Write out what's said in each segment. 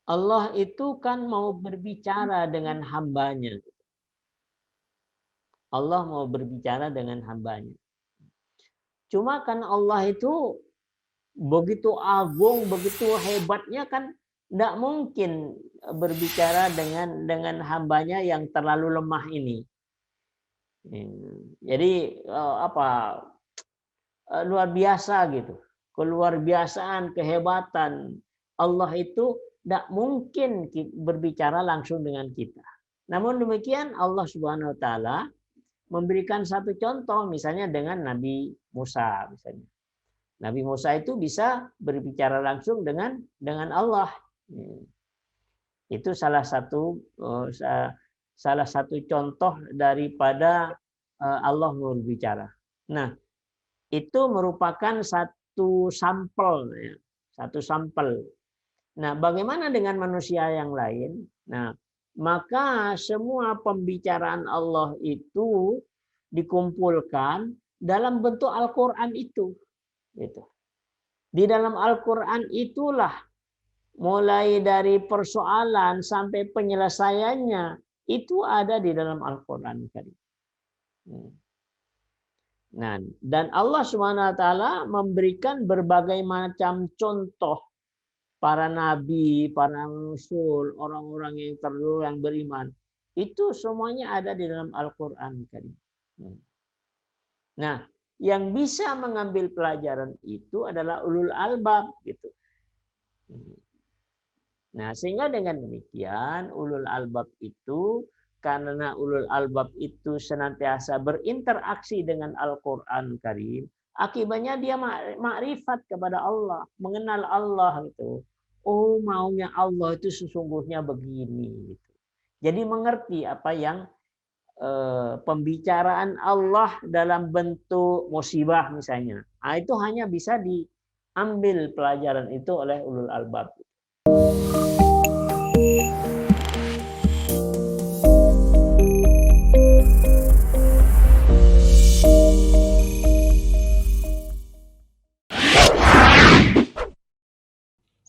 Allah itu kan mau berbicara dengan hambanya. Allah mau berbicara dengan hambanya. Cuma kan Allah itu begitu agung, begitu hebatnya kan tidak mungkin berbicara dengan hambanya yang terlalu lemah ini. Jadi luar biasa gitu. Keluar biasaan, kehebatan Allah itu tidak mungkin berbicara langsung dengan kita. Namun demikian Allah Subhanahu wa taala memberikan satu contoh misalnya dengan Nabi Musa misalnya. Nabi Musa itu bisa berbicara langsung dengan Allah. Itu salah satu contoh daripada Allah berbicara. Nah, itu merupakan satu sampel ya, satu sampel. Nah, bagaimana dengan manusia yang lain? Nah, maka semua pembicaraan Allah itu dikumpulkan dalam bentuk Al-Qur'an itu gitu. Di dalam Al-Qur'an itulah mulai dari persoalan sampai penyelesaiannya itu ada di dalam Al-Qur'an Karim. Nah, dan Allah Subhanahu wa taala memberikan berbagai macam contoh para nabi, para rasul, orang-orang yang terdahulu yang beriman. Itu semuanya ada di dalam Al-Qur'an Karim. Nah, yang bisa mengambil pelajaran itu adalah ulul albab gitu. Nah, sehingga dengan demikian ulul albab itu karena ulul albab itu senantiasa berinteraksi dengan Al-Qur'an Karim, akibatnya dia makrifat kepada Allah, mengenal Allah gitu. Oh, maunya Allah itu sesungguhnya begini gitu. Jadi mengerti apa yang pembicaraan Allah dalam bentuk musibah misalnya. Nah, itu hanya bisa diambil pelajaran itu oleh ulul albab.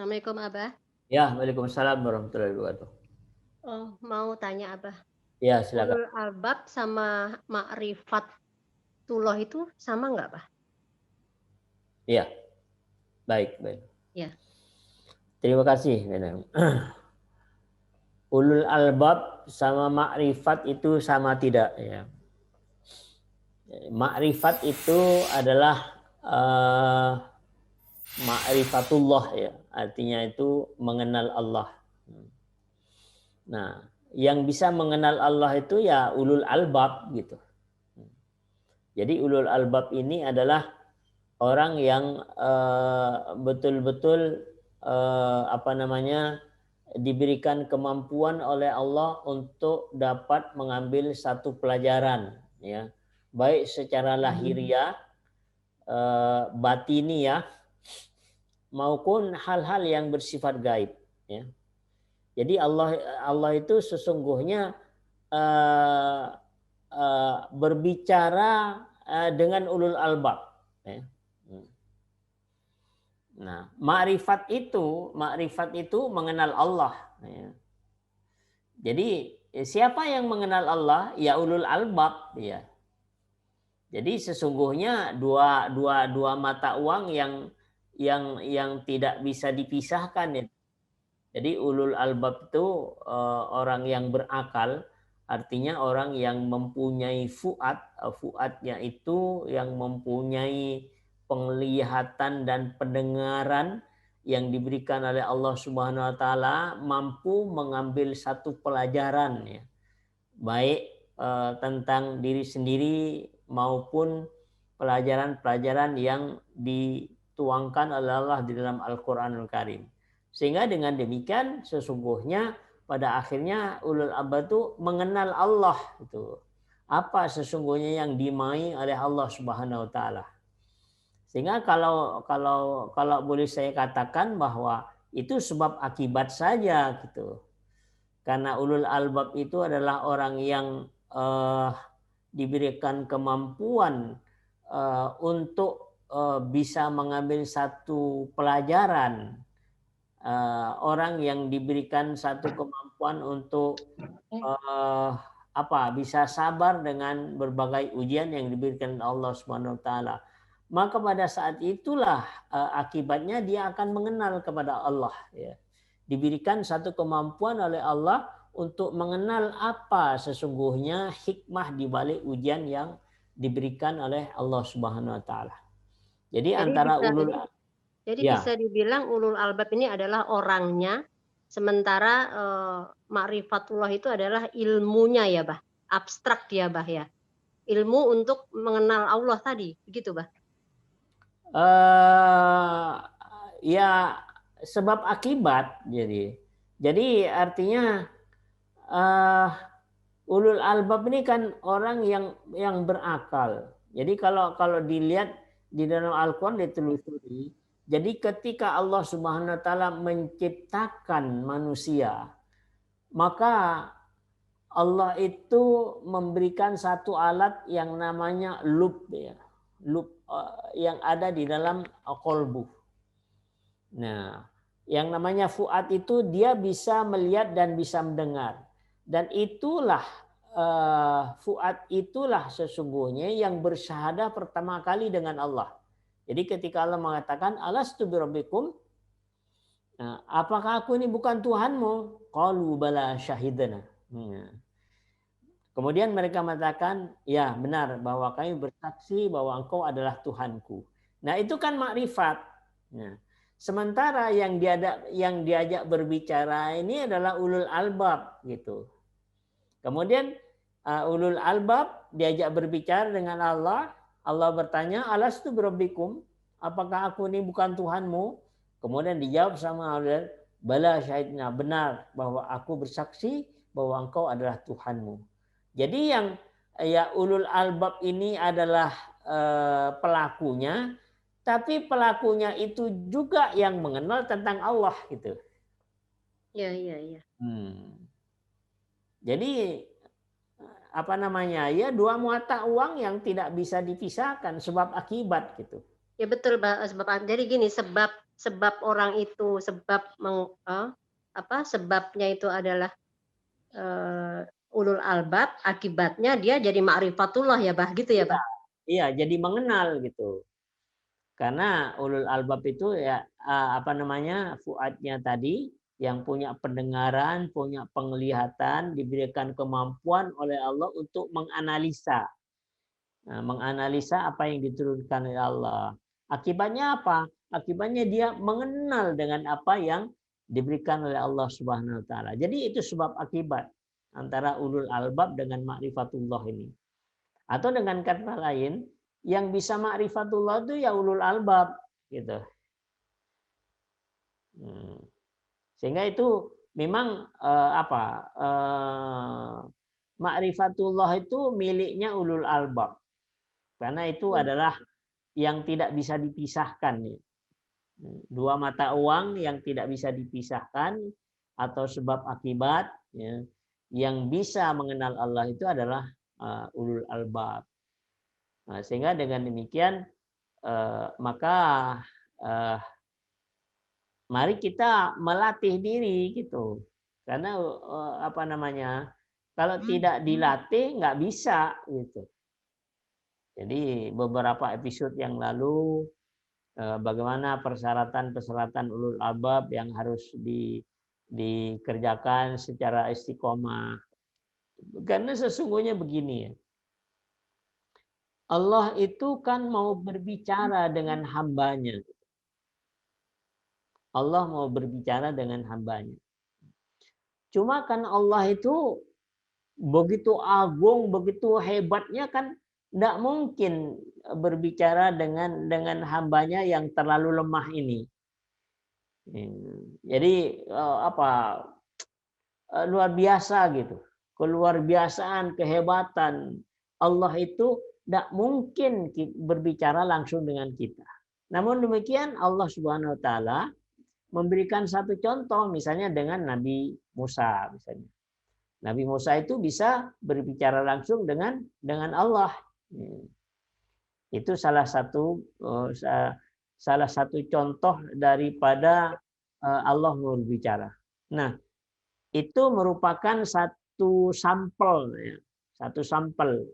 Assalamualaikum Abah. Ya, waalaikumsalam warahmatullahi wabarakatuh. Oh, mau tanya Abah. Ya, silakan. Ulul albab sama ma'rifatullah itu sama nggak, Abah? Iya. Baik. Ya. Terima kasih, Neneng. Ulul albab sama makrifat itu sama tidak ya. Makrifat itu adalah ma'rifatullah ya. Artinya itu mengenal Allah. Nah, yang bisa mengenal Allah itu ya ulul albab gitu. Jadi ulul albab ini adalah orang yang betul-betul diberikan kemampuan oleh Allah untuk dapat mengambil satu pelajaran ya, baik secara lahiriah, batiniah maupun hal-hal yang bersifat gaib ya. Jadi Allah itu sesungguhnya berbicara dengan ulul albab ya. Nah, makrifat itu mengenal Allah ya. Jadi siapa yang mengenal Allah? Ya ulul albab ya. Jadi sesungguhnya dua mata uang yang tidak bisa dipisahkan ya. Jadi ulul albab itu orang yang berakal, artinya orang yang mempunyai fuadnya itu yang mempunyai penglihatan dan pendengaran yang diberikan oleh Allah Subhanahu wa taala, mampu mengambil satu pelajaran ya. Baik tentang diri sendiri maupun pelajaran-pelajaran yang dituangkan oleh Allah di dalam Al-Qur'anul Karim. Sehingga dengan demikian sesungguhnya pada akhirnya ulul albab itu mengenal Allah itu. Apa sesungguhnya yang dimai oleh Allah Subhanahu wa taala. Sehingga kalau boleh saya katakan bahwa itu sebab akibat saja gitu. Karena ulul albab itu adalah orang yang diberikan kemampuan untuk bisa mengambil satu pelajaran orang yang diberikan satu kemampuan untuk bisa sabar dengan berbagai ujian yang diberikan Allah Subhanahu wa taala. Maka pada saat itulah akibatnya dia akan mengenal kepada Allah, ya. Diberikan satu kemampuan oleh Allah untuk mengenal apa sesungguhnya hikmah di balik ujian yang diberikan oleh Allah Subhanahu wa taala. Jadi Jadi antara bisa ya, dibilang ulul albab ini adalah orangnya, sementara ma'rifatullah itu adalah ilmunya ya, Bah. Abstrak ya, Bah, ya. Ilmu untuk mengenal Allah tadi, begitu, Bah? ya sebab akibat, jadi artinya ulul albab ini kan orang yang berakal. Jadi kalau dilihat di dalam Al-Quran ditelusuri, jadi ketika Allah Subhanahu wa taala menciptakan manusia, maka Allah itu memberikan satu alat yang namanya lub, ya. Lub yang ada di dalam kolbu. Nah, yang namanya fuad itu dia bisa melihat dan bisa mendengar. Dan itulah fuad itulah sesungguhnya yang bersyahadah pertama kali dengan Allah. Jadi ketika Allah mengatakan alastu birabbikum, nah, apakah aku ini bukan Tuhanmu? Qalu bala syahidana. Kemudian mereka mengatakan, ya benar bahwa kami bersaksi bahwa engkau adalah Tuhanku. Nah itu kan makrifat. Nah, sementara yang diajak berbicara ini adalah ulul albab gitu. Kemudian ulul albab diajak berbicara dengan Allah. Allah bertanya, alastu birabbikum? Apakah aku ini bukan Tuhanmu? Kemudian dijawab sama Allah, bala syahidna, benar bahwa aku bersaksi bahwa engkau adalah Tuhanmu. Jadi yang ulul albab ini adalah pelakunya, tapi pelakunya itu juga yang mengenal tentang Allah gitu. Iya, iya, iya. Jadi ya dua mata uang yang tidak bisa dipisahkan, sebab akibat gitu. Ya betul, jadi gini, sebab orang itu sebabnya itu adalah ulul albab, akibatnya dia jadi ma'rifatullah ya, Bah, gitu ya, Bah? Iya, jadi mengenal gitu. Karena ulul albab itu ya fuadnya tadi yang punya pendengaran, punya penglihatan, diberikan kemampuan oleh Allah untuk menganalisa. Nah, menganalisa apa yang diturunkan oleh Allah. Akibatnya apa? Akibatnya dia mengenal dengan apa yang diberikan oleh Allah Subhanahu wa taala. Jadi itu sebab akibat antara ulul albab dengan ma'rifatullah ini. Atau dengan kata lain, yang bisa ma'rifatullah itu ya ulul albab gitu. Sehingga itu memang ma'rifatullah itu miliknya ulul albab. Karena itu adalah yang tidak bisa dipisahkan. Dua mata uang yang tidak bisa dipisahkan atau sebab akibat, ya, yang bisa mengenal Allah itu adalah ulul albab. Nah, sehingga dengan demikian maka mari kita melatih diri gitu. Karena kalau tidak dilatih nggak bisa gitu. Jadi beberapa episode yang lalu bagaimana persyaratan ulul albab yang harus dikerjakan secara istiqomah. Karena sesungguhnya begini ya. Allah itu kan mau berbicara dengan hambanya. Allah mau berbicara dengan hambanya. Cuma kan Allah itu begitu agung, begitu hebatnya kan tidak mungkin berbicara dengan hambanya yang terlalu lemah ini. Jadi luar biasa gitu. Keluar biasaan, kehebatan. Allah itu tidak mungkin berbicara langsung dengan kita. Namun demikian Allah Subhanahu wa taala memberikan satu contoh misalnya dengan Nabi Musa misalnya. Nabi Musa itu bisa berbicara langsung dengan Allah. Itu salah satu contoh daripada Allah berbicara. Nah, itu merupakan satu sampel ya, satu sampel.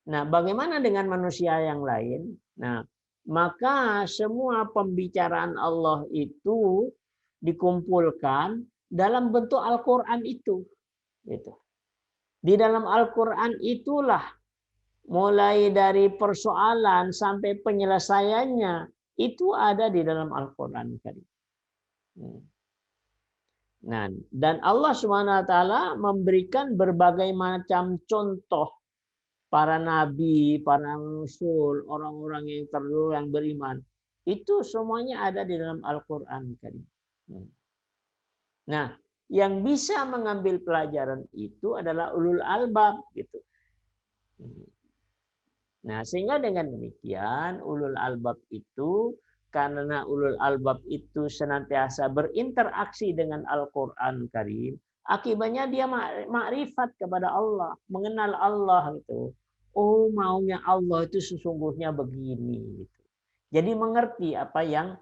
Nah, bagaimana dengan manusia yang lain? Nah, maka semua pembicaraan Allah itu dikumpulkan dalam bentuk Al-Qur'an itu. Gitu. Di dalam Al-Qur'an itulah mulai dari persoalan sampai penyelesaiannya itu ada di dalam Al-Qur'an Karim. Nah, dan Allah Subhanahu wa taala memberikan berbagai macam contoh para nabi, para rasul, orang-orang yang terdahulu yang beriman. Itu semuanya ada di dalam Al-Qur'an Karim. Nah, yang bisa mengambil pelajaran itu adalah ulul albab gitu. Nah, sehingga dengan demikian ulul albab itu, karena ulul albab itu senantiasa berinteraksi dengan Al-Qur'an Karim, akibatnya dia makrifat kepada Allah, mengenal Allah gitu. Oh, maunya Allah itu sesungguhnya begini gitu. Jadi mengerti apa yang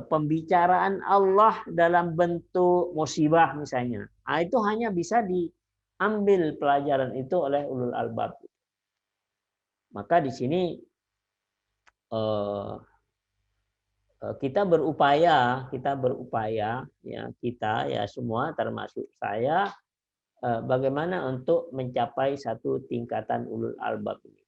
pembicaraan Allah dalam bentuk musibah misalnya. Nah, itu hanya bisa diambil pelajaran itu oleh ulul albab. Maka di sini kita berupaya ya, kita ya semua termasuk saya, bagaimana untuk mencapai satu tingkatan ulul albab ini.